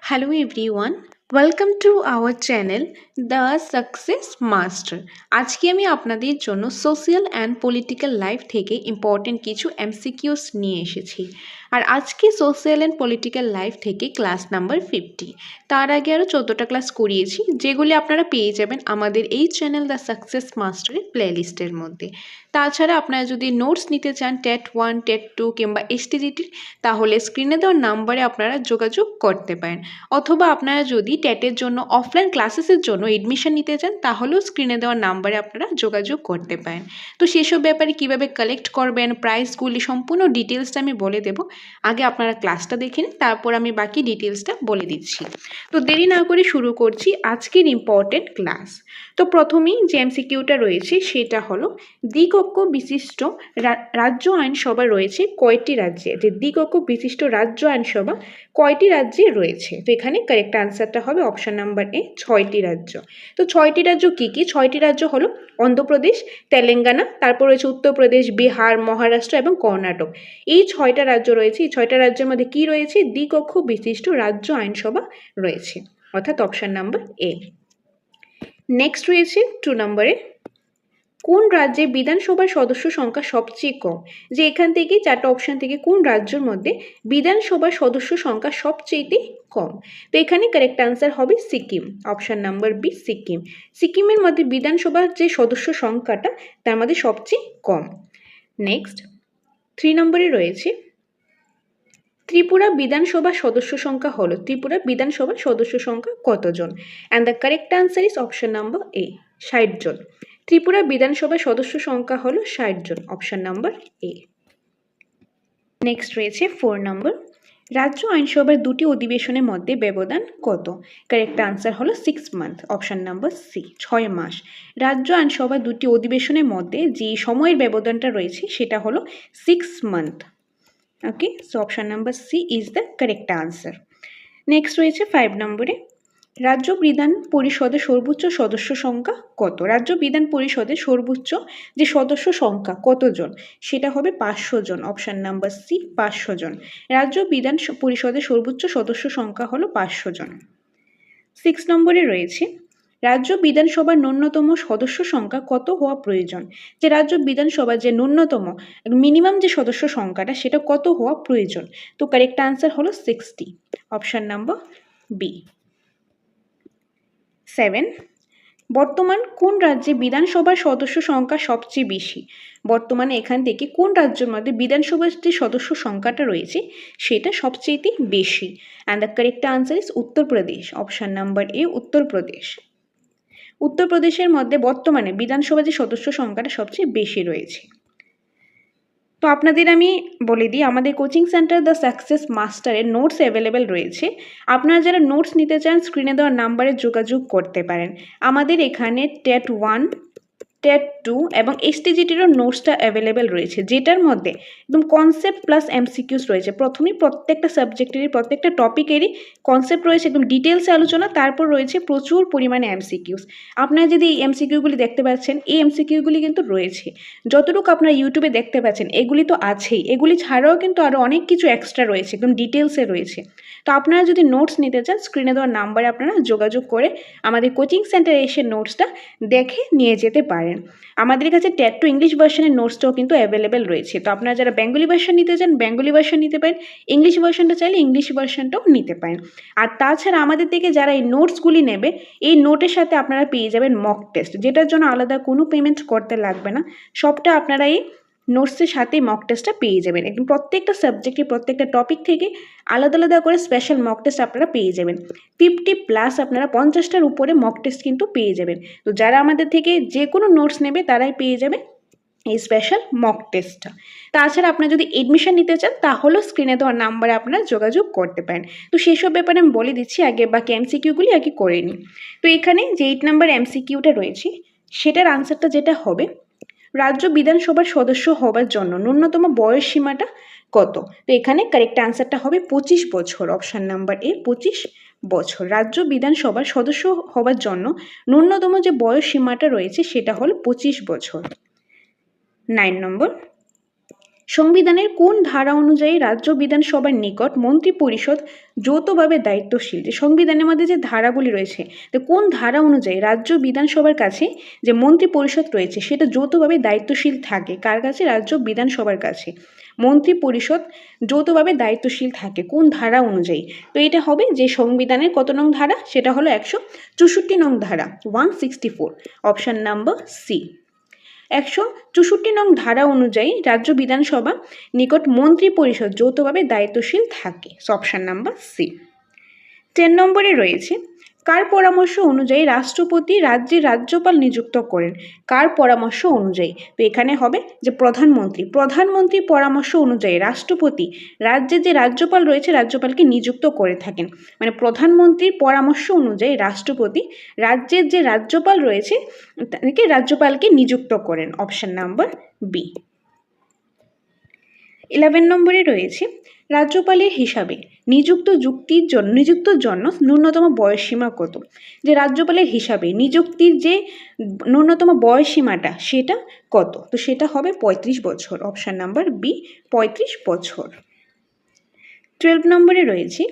Hello everyone, welcome to our channel The Success Master. আজকে আমি আপনাদের জন্য সোশ্যাল অ্যান্ড পলিটিক্যাল লাইফ থেকে ইম্পর্টেন্ট কিছু এমসিকিউস নিয়ে এসেছি। আর আজকে সোশ্যাল অ্যান্ড পলিটিক্যাল লাইফ থেকে ক্লাস নাম্বার 50। তার আগে আরও 14টা ক্লাস করিয়েছি, যেগুলি আপনারা পেয়ে যাবেন আমাদের এই চ্যানেল দ্য সাকসেস মাস্টারের প্লেলিস্টের মধ্যে। তাছাড়া আপনারা যদি নোটস নিতে চান টেট 1, টেট 2 কিংবা এসটিজিটি, তাহলে স্ক্রিনে দেওয়া নাম্বারে আপনারা যোগাযোগ করতে পারেন। অথবা আপনারা যদি টেটের জন্য অফলাইন ক্লাসেসের জন্য এডমিশন নিতে চান, তাহলেও স্ক্রিনে দেওয়া নাম্বারে আপনারা যোগাযোগ করতে পারেন। তো সেসব ব্যাপারে কিভাবে কালেক্ট করবেন, প্রাইসগুলি সম্পূর্ণ ডিটেলসটা আমি বলে দেব। আগে আপনারা ক্লাসটা দেখে নিন, তারপর আমি বাকি ডিটেলসটা বলে দিচ্ছি। তো দেরি না করে শুরু করছি আজকের ইম্পর্টেন্ট ক্লাস। তো প্রথমেই যে এমসিকিউটা রয়েছে সেটা হলো দ্বিকক্ষ বিশিষ্ট রাজ্য আইনসভা রয়েছে কয়টি রাজ্যে? যে দ্বিকক্ষ বিশিষ্ট রাজ্য আইনসভা কয়টি রাজ্যে রয়েছে? তো এখানে কারেক্ট আনসারটা হবে অপশন নাম্বার এ, 6টি রাজ্য। তো 6টি রাজ্য কী কী? 6টি রাজ্য হলো অন্ধ্রপ্রদেশ, তেলেঙ্গানা, তারপর রয়েছে উত্তরপ্রদেশ, বিহার, মহারাষ্ট্র এবং কর্ণাটক। এই 6টা রাজ্য রয়েছে। এই 6টা রাজ্যের মধ্যে কী রয়েছে? দ্বিকক্ষ বিশিষ্ট রাজ্য আইনসভা রয়েছে, অর্থাৎ অপশন নাম্বার এ। নেক্সট রয়েছে 2 নম্বরে, কোন রাজ্যে বিধানসভার সদস্য সংখ্যা সবচেয়ে কম? যে এখান থেকে 4টা অপশন থেকে কোন রাজ্যের মধ্যে বিধানসভার সদস্য সংখ্যা সবচেয়ে কম? তো এখানে কারেক্ট আনসার হবে Sikkim, option number B, Sikkim. সিকিমের মধ্যে বিধানসভার যে সদস্য সংখ্যাটা তার মধ্যে সবচেয়ে কম। নেক্সট 3 নম্বরে রয়েছে, ত্রিপুরা বিধানসভা সদস্য সংখ্যা হলো, ত্রিপুরা বিধানসভার সদস্য সংখ্যা কতজন? And the correct answer is option number A, 60 জন। ত্রিপুরা বিধানসভার সদস্য সংখ্যা হলো 60 জন, অপশন নাম্বার এ। নেক্সট রয়েছে 4 নম্বর, রাজ্য আইনসভার 2টি অধিবেশনের মধ্যে ব্যবধান কত? কারেক্ট আনসার হলো 6 মান্থ, অপশন নাম্বার সি, 6 মাস। রাজ্য আইনসভার 2টি অধিবেশনের মধ্যে যে সময়ের ব্যবধানটা রয়েছে সেটা হলো 6 month. Okay, so option number C is the correct answer. Next রয়েছে 5 নম্বরে, রাজ্য বিধান পরিষদের সর্বোচ্চ সদস্য সংখ্যা কত? রাজ্য বিধান পরিষদের সর্বোচ্চ যে সদস্য সংখ্যা কতজন? সেটা হবে 500 জন, অপশন নাম্বার সি, 500 জন। রাজ্য বিধান পরিষদের সর্বোচ্চ সদস্য সংখ্যা হলো 500 জন। 6 নম্বরে রয়েছে, রাজ্য বিধানসভার ন্যূনতম সদস্য সংখ্যা কত হওয়া প্রয়োজন? যে রাজ্য বিধানসভার যে ন্যূনতম মিনিমাম যে সদস্য সংখ্যাটা সেটা কত হওয়া প্রয়োজন? তো কারেক্ট আনসার হলো 60, অপশন নাম্বার বি। 7, বর্তমান কোন রাজ্যে বিধানসভার সদস্য সংখ্যা সবচেয়ে বেশি? বর্তমানে এখান থেকে কোন রাজ্যের মধ্যে বিধানসভার যে সদস্য সংখ্যাটা রয়েছে সেটা সবচেয়ে বেশি? And the correct answer is Uttar Pradesh, option number A, Uttar Pradesh. উত্তরপ্রদেশের মধ্যে বর্তমানে বিধানসভার যে সদস্য সংখ্যাটা সবচেয়ে বেশি রয়েছে। তো আপনাদের আমি বলে দিই, আমাদের কোচিং সেন্টার দ্য সাকসেস মাস্টারের নোটস অ্যাভেলেবেল রয়েছে। আপনারা যারা নোটস নিতে চান স্ক্রিনে দেওয়া নাম্বারে যোগাযোগ করতে পারেন। আমাদের এখানে টেট 1, টেট 2 এবং এসটিজিটিরও নোটসটা অ্যাভেলেবেল রয়েছে, যেটার মধ্যে একদম কনসেপ্ট প্লাস এমসিকিউস রয়েছে। প্রথমেই প্রত্যেকটা সাবজেক্টেরই প্রত্যেকটা টপিকেরই কনসেপ্ট রয়েছে, একদম ডিটেলসে আলোচনা, তারপর রয়েছে প্রচুর পরিমাণে এমসিকিউস। আপনারা যদি এই এমসিকিউগুলি দেখতে পাচ্ছেন, এই এমসিকিউগুলি কিন্তু রয়েছে। যতটুকু আপনারা ইউটিউবে দেখতে পাচ্ছেন এগুলি তো আছেই, এগুলি ছাড়াও কিন্তু আরও অনেক কিছু এক্সট্রা রয়েছে, একদম ডিটেলসে রয়েছে। তো আপনারা যদি নোটস নিতে চান স্ক্রিনে দেওয়া নাম্বারে আপনারা যোগাযোগ করে আমাদের কোচিং সেন্টারে এসে নোটসটা দেখে নিয়ে যেতে পারেন। আমাদের কাছে টেট 2 ইংলিশ ভার্সনের নোটসটাও কিন্তু অ্যাভেলেবেল রয়েছে। তো আপনারা যারা বেঙ্গলি ভার্সন নিতে চান বেঙ্গলি ভার্সন নিতে পারেন, ইংলিশ ভার্সনটা চাইলে ইংলিশ ভার্সনটাও নিতে পারেন। আর তাছাড়া আমাদের থেকে যারা এই নোটসগুলি নেবে, এই নোটের সাথে আপনারা পেয়ে যাবেন মক টেস্ট, যেটার জন্য আলাদা কোনো পেমেন্ট করতে লাগবে না। সবটা আপনারা এই নোটসের সাথে মক টেস্টটা পেয়ে যাবেন। একদম প্রত্যেকটা সাবজেক্টে প্রত্যেকটা টপিক থেকে আলাদা আলাদা করে স্পেশাল মক টেস্ট আপনারা পেয়ে যাবেন। 50+ আপনারা 50টার উপরে মক টেস্ট কিন্তু পেয়ে যাবেন। তো যারা আমাদের থেকে যে কোনো নোটস নেবে তারাই পেয়ে যাবে এই স্পেশাল মক টেস্টটা। তাছাড়া আপনারা যদি এডমিশন নিতে চান তাহলেও স্ক্রিনে দেওয়া নাম্বারে আপনারা যোগাযোগ করতে পারেন। তো সেসব ব্যাপারে আমি বলে দিচ্ছি, আগে বাকি এমসিকিউগুলি আগে করে নিই। তো এখানে যে 8 নাম্বার এমসিকিউটা রয়েছে সেটার আনসারটা যেটা হবে, রাজ্য বিধানসভার সদস্য হবার জন্য ন্যূনতম বয়স সীমাটা কত? তো এখানে কারেক্ট আনসারটা হবে 25 বছর, অপশন নাম্বার এ, 25 বছর। রাজ্য বিধানসভার সদস্য হবার জন্য ন্যূনতম যে বয়স সীমাটা রয়েছে সেটা হলো 25 বছর। 9 নম্বর, সংবিধানের কোন ধারা অনুযায়ী রাজ্য বিধানসভার নিকট মন্ত্রী পরিষদ যৌথভাবে দায়িত্বশীল? যে সংবিধানের মধ্যে যে ধারাগুলি রয়েছে, তো কোন ধারা অনুযায়ী রাজ্য বিধানসভার কাছে যে মন্ত্রী পরিষদ রয়েছে সেটা যৌথভাবে দায়িত্বশীল থাকে? কার কাছে? রাজ্য বিধানসভার কাছে মন্ত্রী পরিষদ যৌথভাবে দায়িত্বশীল থাকে কোন ধারা অনুযায়ী? তো এটা হবে যে সংবিধানের কত নং ধারা, সেটা হলো 164 নং ধারা, 164, অপশন নাম্বার সি। 164 নং ধারা অনুযায়ী রাজ্য বিধানসভা নিকট মন্ত্রী পরিষদ যৌথভাবে দায়িত্বশীল থাকে, অপশন নাম্বার সি। 10 নম্বরে রয়েছে, কার পরামর্শ অনুযায়ী রাষ্ট্রপতি রাজ্যের রাজ্যপাল নিযুক্ত করেন? কার পরামর্শ অনুযায়ী? তো এখানে হবে যে প্রধানমন্ত্রীর পরামর্শ অনুযায়ী রাষ্ট্রপতি রাজ্যের যে রাজ্যপাল রয়েছে রাজ্যপালকে নিযুক্ত করে থাকেন। মানে প্রধানমন্ত্রীর পরামর্শ অনুযায়ী রাষ্ট্রপতি রাজ্যের যে রাজ্যপাল রয়েছে তাকে রাজ্যপালকে নিযুক্ত করেন, অপশন নাম্বার বি। 11 নম্বরে রয়েছে, রাজ্যপালের হিসাবে নিযুক্তির জন্য ন্যূনতম বয়সসীমা কত? যে রাজ্যপালের হিসাবে নিযুক্তির যে ন্যূনতম বয়সসীমাটা সেটা কত? তো সেটা হবে 35 বছর, অপশন নাম্বার বি, 35 বছর। 12 নম্বরে রয়েছে,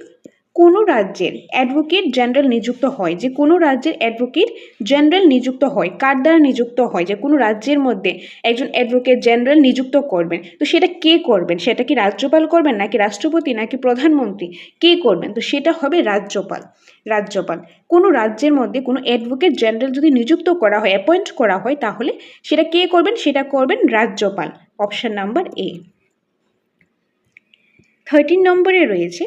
কোনো রাজ্যের অ্যাডভোকেট জেনারেল নিযুক্ত হয়? যে কোনো রাজ্যের অ্যাডভোকেট জেনারেল নিযুক্ত হয় কার দ্বারা নিযুক্ত হয়? যে কোনো রাজ্যের মধ্যে একজন অ্যাডভোকেট জেনারেল নিযুক্ত করবেন, তো সেটা কে করবেন? সেটা কি রাজ্যপাল করবেন নাকি রাষ্ট্রপতি নাকি প্রধানমন্ত্রী? কে করবেন? তো সেটা হবে রাজ্যপাল। কোনো রাজ্যের মধ্যে কোনো অ্যাডভোকেট জেনারেল যদি নিযুক্ত করা হয়, অ্যাপয়েন্ট করা হয়, তাহলে সেটা কে করবেন? সেটা করবেন রাজ্যপাল, অপশন নাম্বার এ। 13 নম্বরে রয়েছে,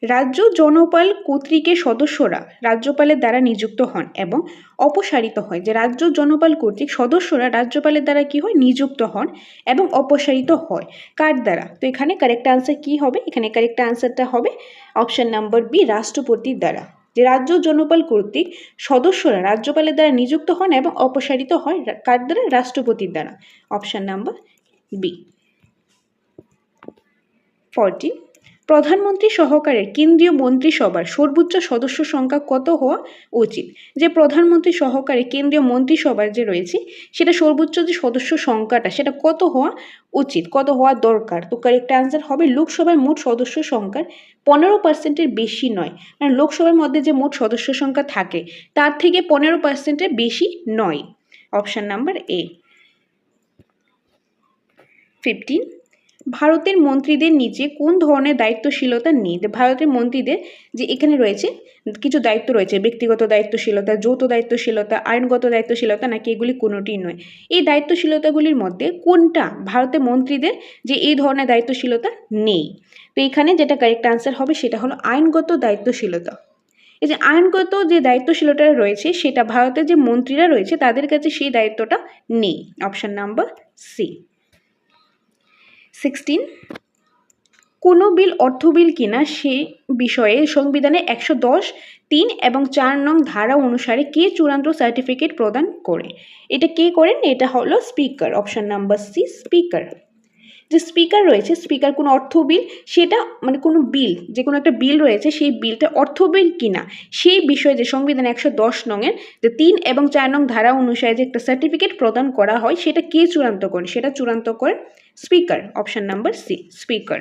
রাজ্য জনপাল কর্তৃকের সদস্যরা রাজ্যপালের দ্বারা নিযুক্ত হন এবং অপসারিত হয়। যে রাজ্য জনপাল কর্তৃক সদস্যরা রাজ্যপালের দ্বারা কি হয়? নিযুক্ত হন এবং অপসারিত হয় কার দ্বারা? তো এখানে কারেক্ট আনসার কি হবে? এখানে কারেক্ট আনসারটা হবে অপশন নাম্বার বি, রাষ্ট্রপতির দ্বারা। যে রাজ্য জনপাল কর্তৃক সদস্যরা রাজ্যপালের দ্বারা নিযুক্ত হন এবং অপসারিত হয় কার দ্বারা? রাষ্ট্রপতির দ্বারা, অপশন নাম্বার বি। 14, প্রধানমন্ত্রী সহকারে কেন্দ্রীয় মন্ত্রিসভার সর্বোচ্চ সদস্য সংখ্যা কত হওয়া উচিত? যে প্রধানমন্ত্রী সহকারে কেন্দ্রীয় মন্ত্রিসভার যে রয়েছে সেটা সর্বোচ্চ যে সদস্য সংখ্যাটা সেটা কত হওয়া উচিত, কত হওয়া দরকার? তো কারেক্ট অ্যান্সার হবে লোকসভার মোট সদস্য সংখ্যার 15%-এর বেশি নয়। মানে লোকসভার মধ্যে যে মোট সদস্য সংখ্যা থাকে তার থেকে 15%-এর বেশি নয়, অপশন নাম্বার এ। 15, ভারতের মন্ত্রীদের নিচে কোন ধরনের দায়িত্বশীলতা নেই? ভারতের মন্ত্রীদের যে এখানে রয়েছে কিছু দায়িত্ব রয়েছে, ব্যক্তিগত দায়িত্বশীলতা, যৌথ দায়িত্বশীলতা, আইনগত দায়িত্বশীলতা, নাকি এগুলি কোনোটিই নয়? এই দায়িত্বশীলতাগুলির মধ্যে কোনটা ভারতের মন্ত্রীদের যে এই ধরনের দায়িত্বশীলতা নেই? তো এখানে যেটা কারেক্ট আনসার হবে সেটা হলো আইনগত দায়িত্বশীলতা। এই যে আইনগত যে দায়িত্বশীলতা রয়েছে সেটা ভারতের যে মন্ত্রীরা রয়েছে তাদের কাছে সেই দায়িত্বটা নেই, অপশন নাম্বার সি। 16, কোনো বিল অর্থ বিল কিনা সে বিষয়ে সংবিধানে 110(3) এবং 4 নং ধারা অনুসারে কে চূড়ান্ত সার্টিফিকেট প্রদান করে? এটা কে করেন? এটা হলো speaker, option number C, speaker. যে স্পিকার রয়েছে, স্পিকার কোনো অর্থ বিল সেটা মানে কোনো বিল, যে কোনো একটা বিল রয়েছে সেই বিলটা অর্থ বিল কিনা সেই বিষয়ে যে সংবিধান 110 নংয়ের যে 3 এবং 4 নং ধারা অনুসারে যে একটা সার্টিফিকেট প্রদান করা হয় সেটা কে চূড়ান্ত করেন? সেটা চূড়ান্ত করেন speaker, option number C, speaker.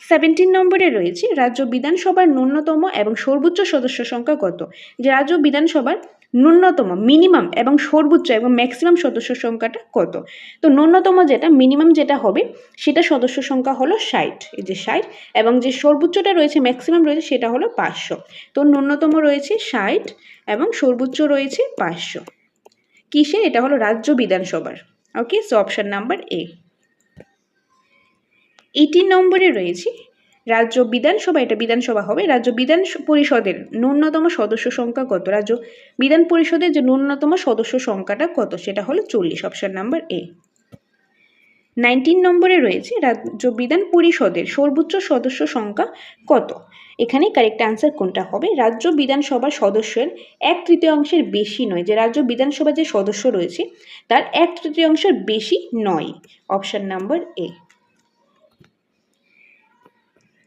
17 নম্বরে রয়েছে, রাজ্য বিধানসভার ন্যূনতম এবং সর্বোচ্চ সদস্য সংখ্যা কত? যে রাজ্য বিধানসভার ন্যূনতম, মিনিমাম এবং সর্বোচ্চ এবং ম্যাক্সিমাম সদস্য সংখ্যাটা কত? তো ন্যূনতম যেটা, মিনিমাম যেটা হবে সেটা সদস্য সংখ্যা হলো 60, এই যে 60, এবং যে সর্বোচ্চটা রয়েছে, ম্যাক্সিমাম রয়েছে সেটা হলো 500। তো ন্যূনতম রয়েছে 60 এবং সর্বোচ্চ রয়েছে 500। কিসে? এটা হলো রাজ্য বিধানসভার। ওকে, সো অপশন নাম্বার এ। 18 নম্বরে রয়েছে, রাজ্য বিধানসভা, এটা বিধানসভা হবে, রাজ্য বিধান পরিষদের ন্যূনতম সদস্য সংখ্যা কত? রাজ্য বিধান পরিষদের যে ন্যূনতম সদস্য সংখ্যাটা কত? সেটা হলো 40, অপশন নাম্বার এ। 19 নম্বরে রয়েছে, রাজ্য বিধান পরিষদের সর্বোচ্চ সদস্য সংখ্যা কত? এখানে কারেক্ট আনসার কোনটা হবে? রাজ্য বিধানসভার সদস্যের 1/3 বেশি নয়। যে রাজ্য বিধানসভার যে সদস্য রয়েছে তার 1/3 বেশি নয়, অপশন নাম্বার এ।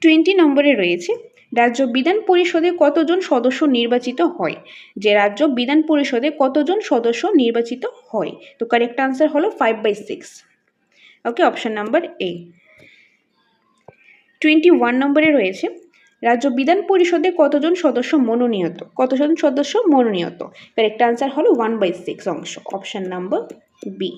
20 নম্বরে রয়েছে, রাজ্য বিধান পরিষদে কতজন সদস্য নির্বাচিত হয়? যে রাজ্য বিধান পরিষদে কতজন সদস্য নির্বাচিত হয়? তো কারেক্ট আনসার হলো 5/6। ওকে, অপশন নাম্বার এ। 21 নম্বরে রয়েছে রাজ্য বিধান পরিষদে কতজন সদস্য মনোনীত? কতজন সদস্য মনোনীত? কারেক্ট আনসার হলো 1/6 অংশ, অপশন নাম্বার বি।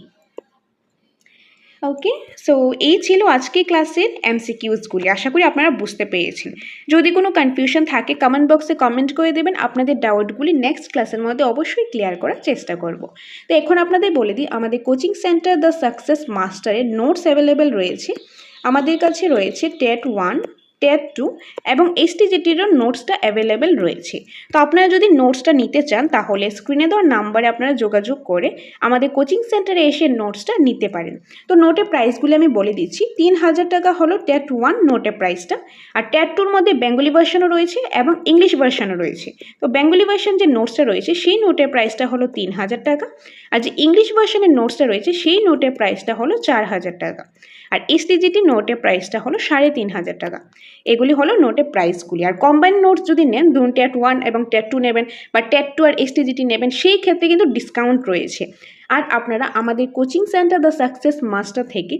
ওকে, সো এই ছিল আজকে ক্লাসের এমসিকিউসগুলি। আশা করি আপনারা বুঝতে পেরেছেন। যদি কোনো কনফিউশন থাকে কমেন্ট বক্সে কমেন্ট করে দেবেন, আপনাদের ডাউটগুলি নেক্সট ক্লাসের মধ্যে অবশ্যই ক্লিয়ার করার চেষ্টা করব। তো এখন আপনাদের বলে দিই, আমাদের কোচিং সেন্টার দ্য সাকসেস মাস্টারের নোটস অ্যাভেলেবেল রয়েছে। আমাদের কাছে রয়েছে টেট 1, টেট 2 এবং এসটিজিটিরও নোটসটা অ্যাভেলেবেল রয়েছে। তো আপনারা যদি নোটসটা নিতে চান তাহলে স্ক্রিনে দেওয়া নাম্বারে আপনারা যোগাযোগ করে আমাদের কোচিং সেন্টারে এসে নোটসটা নিতে পারেন। তো নোটের প্রাইসগুলি আমি বলে দিচ্ছি। 3000 টাকা হলো টেট 1 নোটের প্রাইসটা, আর টেট 2-র মধ্যে বেঙ্গলি ভার্সনও রয়েছে এবং ইংলিশ ভার্সনও রয়েছে। তো বেঙ্গলি ভার্সন যে নোটসটা রয়েছে সেই নোটের প্রাইসটা হলো 3000 টাকা, আর যে ইংলিশ ভার্সনের নোটসটা রয়েছে সেই নোটের প্রাইসটা হলো 4000 টাকা, আর এসটিজিটি নোটের প্রাইসটা হলো 3500 টাকা। এগুলি হলো নোটের প্রাইসগুলি। আর কম্বাইন্ড নোটস যদি নেন, ধরুন টেট 1 এবং টেট 2 নেবেন বা টেট 2 আর এসটিজিটি নেবেন, সেই ক্ষেত্রে কিন্তু ডিসকাউন্ট রয়েছে। আর আপনারা আমাদের coaching centre the success master থেকে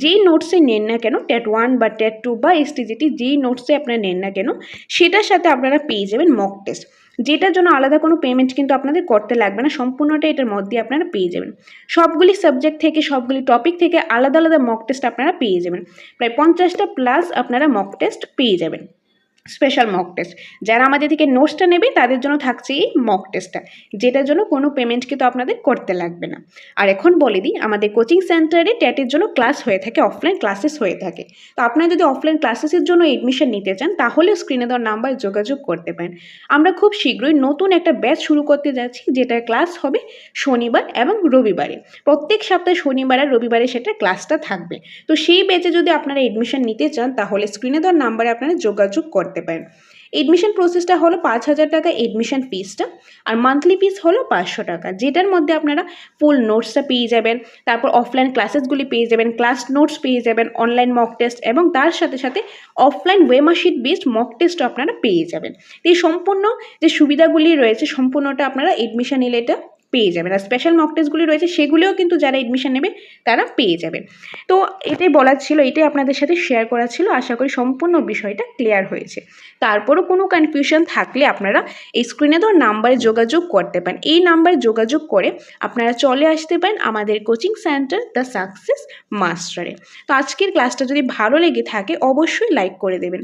যেই নোটসে নেন না কেন, টেট 1 বা টেট 2 বা এসটিজিটি যেই নোটসে আপনারা নেন না কেন, সেটার সাথে আপনারা পেয়ে যাবেন মক টেস্ট, যেটার জন্য আলাদা কোনো পেমেন্ট কিন্তু আপনাদের করতে লাগবে না, সম্পূর্ণটা এটার মধ্যে আপনারা পেয়ে যাবেন। সবগুলি সাবজেক্ট থেকে, সবগুলি টপিক থেকে আলাদা আলাদা মক টেস্ট আপনারা পেয়ে যাবেন। প্রায় 50টা প্লাস আপনারা মক টেস্ট পেয়ে যাবেন, স্পেশাল মক টেস্ট। যারা আমাদের থেকে নোটসটা নেবে তাদের জন্য থাকছে এই মক টেস্টটা, যেটার জন্য কোনো পেমেন্ট কিন্তু আপনাদের করতে লাগবে না। আর এখন বলে দিই, আমাদের কোচিং সেন্টারে টেটের জন্য ক্লাস হয়ে থাকে, অফলাইন ক্লাসেস হয়ে থাকে। তো আপনারা যদি অফলাইন ক্লাসেসের জন্য এডমিশন নিতে চান তাহলে স্ক্রিনে দেওয়ার নাম্বার যোগাযোগ করতে পারেন। আমরা খুব শীঘ্রই নতুন একটা ব্যাচ শুরু করতে যাচ্ছি, যেটার ক্লাস হবে শনিবার এবং রবিবারে। প্রত্যেক সপ্তাহে শনিবার আর রবিবারে সেটা ক্লাসটা থাকবে। তো সেই ব্যাচে যদি আপনারা এডমিশন নিতে চান তাহলে স্ক্রিনে দেওয়ার নাম্বারে আপনারা যোগাযোগ করতে পারেন। এডমিশন প্রসেসটা হলো 5000 টাকা এডমিশন ফিসটা, আর মান্থলি ফিস হলো 500 টাকা, যেটার মধ্যে আপনারা ফুল নোটসটা পেয়ে যাবেন, তারপর অফলাইন ক্লাসেসগুলি পেয়ে যাবেন, ক্লাস নোটস পেয়ে যাবেন, অনলাইন মক টেস্ট এবং তার সাথে সাথে অফলাইন ওয়েমার্কশিট বেসড মক টেস্টও আপনারা পেয়ে যাবেন। এই সম্পূর্ণ যে সুবিধাগুলি রয়েছে সম্পূর্ণটা আপনারা এডমিশন নিলে এটা পেয়ে যাবেন। আর স্পেশাল মক টেস্টগুলি রয়েছে সেগুলিও কিন্তু যারা এডমিশন নেবে তারা পেয়ে যাবেন। তো এটাই বলার ছিল, এটাই আপনাদের সাথে শেয়ার করা ছিল। আশা করি সম্পূর্ণ বিষয়টা ক্লিয়ার হয়েছে। তারপরও কোনো কনফিউশন থাকলে আপনারা এই স্ক্রিনে দেওয়া নাম্বারে যোগাযোগ করতে পারেন। এই নাম্বারে যোগাযোগ করে আপনারা চলে আসতে পারেন আমাদের কোচিং সেন্টার দ্য সাকসেস মাস্টারে। তো আজকের ক্লাসটা যদি ভালো লেগে থাকে অবশ্যই লাইক করে দেবেন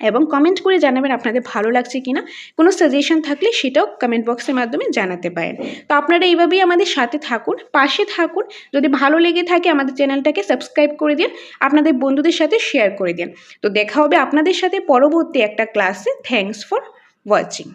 এবং কমেন্ট করে জানাবেন আপনাদের ভালো লাগছে কিনা। কোনো সাজেশন থাকলে সেটাও কমেন্ট বক্সের মাধ্যমে জানাতে পারেন। তো আপনারা এইভাবেই আমাদের সাথে থাকুন, পাশে থাকুন। যদি ভালো লেগে থাকে আমাদের চ্যানেলটাকে সাবস্ক্রাইব করে দিন, আপনাদের বন্ধুদের সাথে শেয়ার করে দিন। তো দেখা হবে আপনাদের সাথে পরবর্তী একটা ক্লাসে। Thanks for watching.